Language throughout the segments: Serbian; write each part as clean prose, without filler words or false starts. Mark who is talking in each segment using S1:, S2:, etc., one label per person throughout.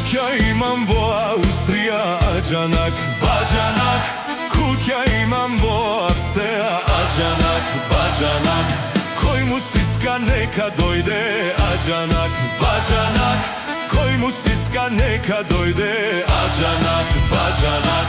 S1: Kuća imam во Austrija, ađanak, bađanak. Kuća imam vo Avsteja, ađanak, bađanak. Koji mu stiska neka dojde, ađanak, bađanak. Koji mu stiska neka dojde, ađanak, bađanak.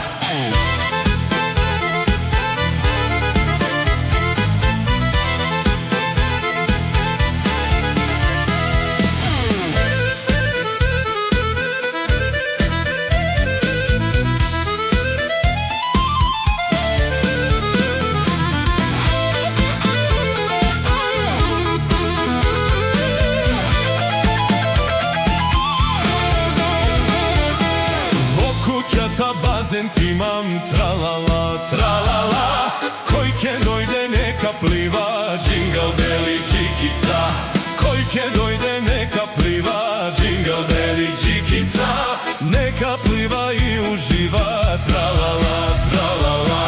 S1: Bazen imam, tralala, tralala. Koji ke dojde neka pliva, džingal beli džikica. Koji ke dojde neka pliva, džingal beli džikica. Neka pliva i uživa, tralala, tralala.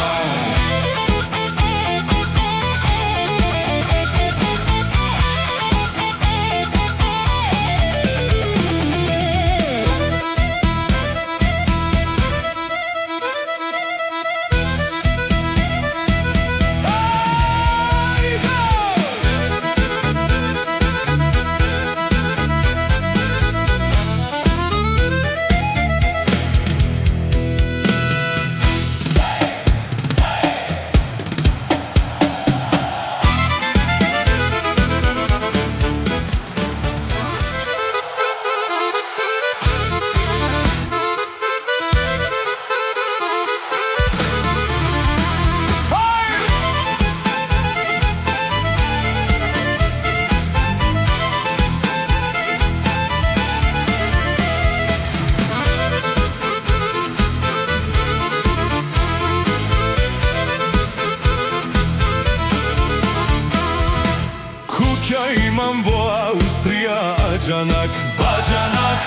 S1: Kuća imam vo Austrija, ađanak, bađanak.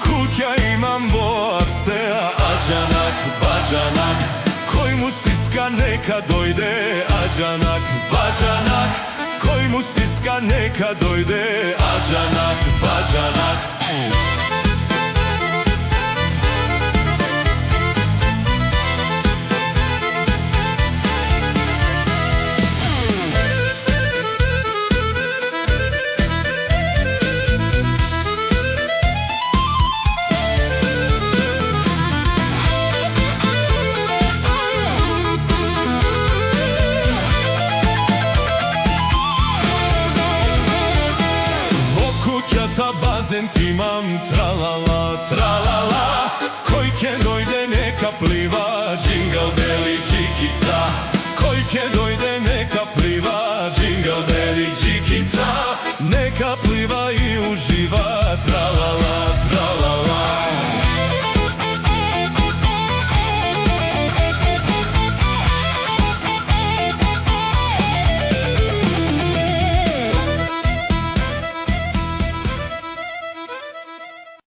S1: Kuća imam vo Avsteja, ađanak, bađanak. Koji mu stiska neka dojde, ađanak, bađanak. Koji mu stiska neka dojde, ađanak, bađanak.